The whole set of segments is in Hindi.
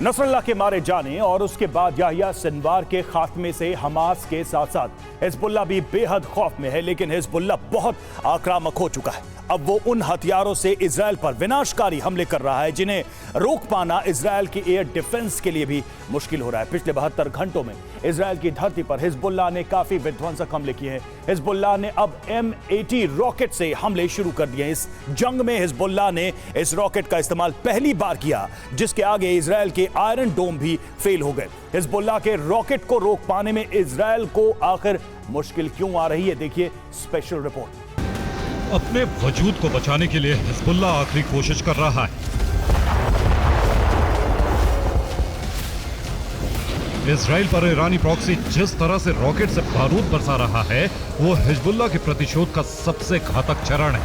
नसरल्लाह के मारे जाने और उसके बाद याहिया सिनवार के खात्मे से हमास के साथ साथ हिजबुल्लाह भी बेहद खौफ में है, लेकिन हिजबुल्लाह बहुत आक्रामक हो चुका है। अब वो उन हथियारों से इजराइल पर विनाशकारी हमले कर रहा है जिन्हें रोक पाना इजराइल की एयर डिफेंस के लिए भी मुश्किल हो रहा है। पिछले 72 घंटों में इजराइल की धरती पर हिजबुल्लाह ने काफी विध्वंसक हमले किए हैं। हिजबुल्लाह ने अब M80 रॉकेट से हमले शुरू कर दिए। इस जंग में हिजबुल्लाह ने इस रॉकेट का इस्तेमाल पहली बार किया, जिसके आगे इजराइल के आयरन डोम भी फेल हो गए। हिजबुल्लाह के रॉकेट को रोक पाने में इजराइल को आखिर मुश्किल क्यों आ रही है, देखिए स्पेशल रिपोर्ट। अपने वजूद को बचाने के लिए हिजबुल्लाह आखिरी कोशिश कर रहा है। इजराइल पर ईरानी प्रॉक्सी जिस तरह से रॉकेट से बारूद बरसा रहा है, वो हिजबुल्लाह के प्रतिशोध का सबसे घातक चरण है।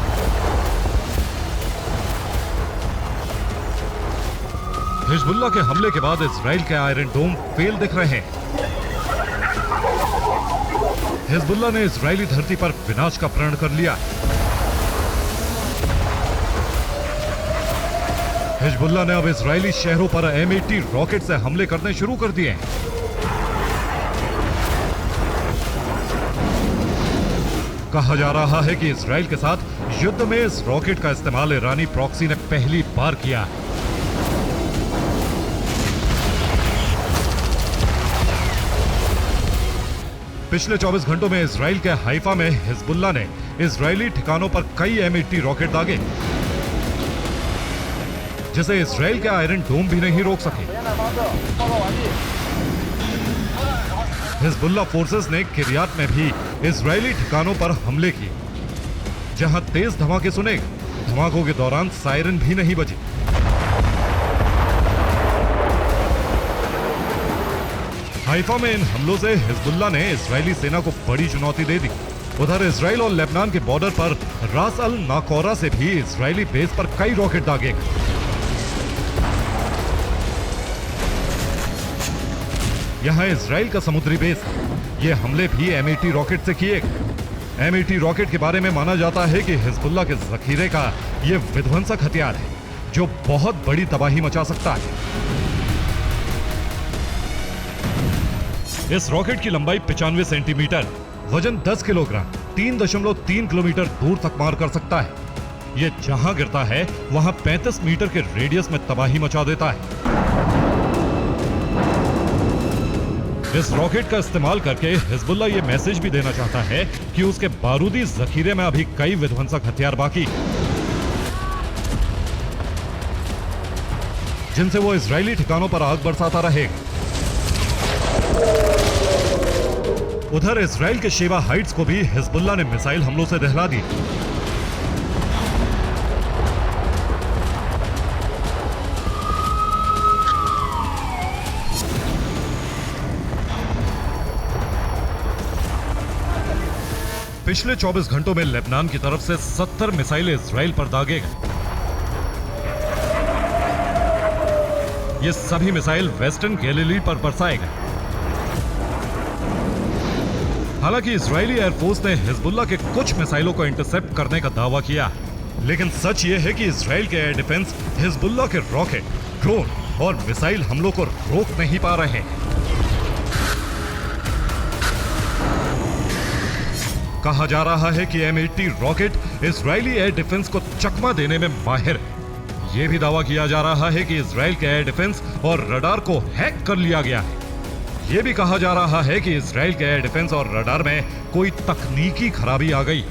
हिजबुल्लाह के हमले के बाद इजराइल के आयरन डोम फेल दिख रहे हैं। हिजबुल्लाह ने इजरायली धरती पर विनाश का प्रण कर लिया। हिजबुल्लाह ने अब इजरायली शहरों पर M80 रॉकेट से हमले करने शुरू कर दिए हैं। कहा जा रहा है कि इजराइल के साथ युद्ध में इस रॉकेट का इस्तेमाल ईरानी प्रॉक्सी ने पहली बार किया है। पिछले 24 घंटों में इजराइल के हाइफा में हिजबुल्लाह ने इजरायली ठिकानों पर कई M80 रॉकेट दागे, जिसे इजराइल के आयरन डोम भी नहीं रोक सके। हिजबुल्लाह फोर्सेस ने किरियात में भी इजरायली ठिकानों पर हमले किए, जहां तेज धमाके सुने। धमाकों के दौरान सायरन भी नहीं बजे। हाइफा में इन हमलों से हिजबुल्लाह ने इजरायली सेना को बड़ी चुनौती दे दी। उधर इजराइल और लेबनान के बॉर्डर पर रास अल नाकौरा से भी इजरायली बेस पर कई रॉकेट दागे। यहां इजराइल का समुद्री बेस है। ये हमले भी M80 रॉकेट से किए गए। M80 रॉकेट के बारे में माना जाता है कि हिजबुल्लाह के जखीरे का ये विध्वंसक हथियार है, जो बहुत बड़ी तबाही मचा सकता है। इस रॉकेट की लंबाई 95 सेंटीमीटर, वजन 10 किलोग्राम, 3.3 किलोमीटर दूर तक मार कर सकता है। यह जहां गिरता है वहां 35 मीटर के रेडियस में तबाही मचा देता है। इस रॉकेट का इस्तेमाल करके हिजबुल्लाह ये मैसेज भी देना चाहता है कि उसके बारूदी जखीरे में अभी कई विध्वंसक हथियार बाकी, जिनसे वो इजरायली ठिकानों पर आग बरसाता रहेगा। उधर इजराइल के शेवा हाइट्स को भी हिजबुल्लाह ने मिसाइल हमलों से दहला दी। पिछले 24 घंटों में लेबनान की तरफ से 70 मिसाइलें इजराइल पर दागे गए। ये सभी मिसाइल वेस्टर्न गैलिली पर बरसाए गए। हालांकि इजरायली एयरफोर्स ने हिजबुल्लाह के कुछ मिसाइलों को इंटरसेप्ट करने का दावा किया, लेकिन सच ये है कि इजराइल के एयर डिफेंस हिजबुल्लाह के रॉकेट, ड्रोन और मिसाइल हमलों को रोक नहीं पा रहे हैं। कहा जा रहा है कि M80 rocket Israeli air defence को चकमा देने में माहिर है। यह भी दावा किया जा रहा है कि इजराइल के एयर डिफेंस और रडार को हैक कर लिया गया है। यह भी कहा जा रहा है कि इजराइल के एयर डिफेंस और रडार में कोई तकनीकी खराबी आ गई।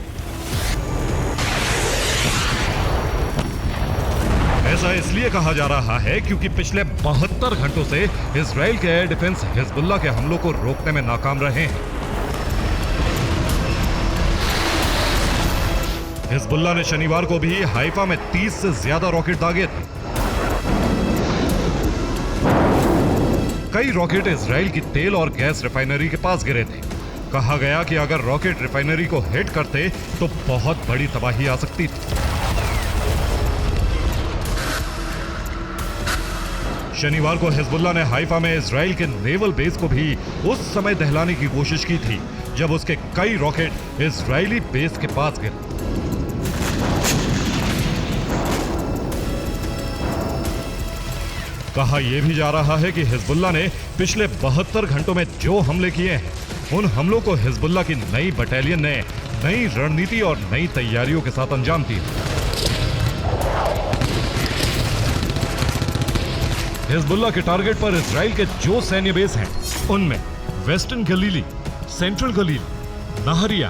ऐसा इसलिए कहा जा रहा है क्योंकि पिछले 72 घंटों से इजराइल के एयर डिफेंस हिजबुल्लाह के हमलों को रोकने में नाकाम रहे हैं। हिजबुल्लाह ने शनिवार को भी हाइफा में 30 से ज्यादा रॉकेट दागे थे। कई रॉकेट इजराइल की तेल और गैस रिफाइनरी के पास गिरे थे। कहा गया कि अगर रॉकेट रिफाइनरी को हिट करते तो बहुत बड़ी तबाही आ सकती थी। शनिवार को हिजबुल्लाह ने हाइफा में इजराइल के नेवल बेस को भी उस समय दहलाने की कोशिश की थी जब उसके कई रॉकेट इजरायली बेस के पास गिरे। कहा यह भी जा रहा है कि हिजबुल्लाह ने पिछले 72 घंटों में जो हमले किए हैं, उन हमलों को हिजबुल्लाह की नई बटालियन ने नई रणनीति और नई तैयारियों के साथ अंजाम दिया। हिजबुल्लाह के टारगेट पर इजराइल के जो सैन्य बेस हैं, उनमें वेस्टर्न गलीली, सेंट्रल गलील, नहरिया,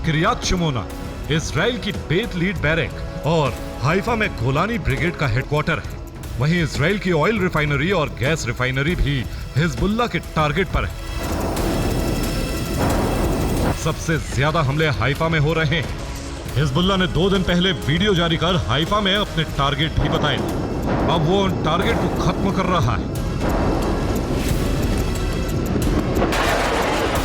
किरियात शमोना, इजराइल की बेत लीड बैरक और हाइफा में गोलानी ब्रिगेड का हेडक्वार्टर है। वहीं इजराइल की ऑयल रिफाइनरी और गैस रिफाइनरी भी हिजबुल्लाह के टारगेट पर है। सबसे ज्यादा हमले हाइफा में हो रहे हैं। हिजबुल्लाह ने 2 दिन पहले वीडियो जारी कर हाइफा में अपने टारगेट भी बताए। अब वो उन टारगेट को खत्म कर रहा है।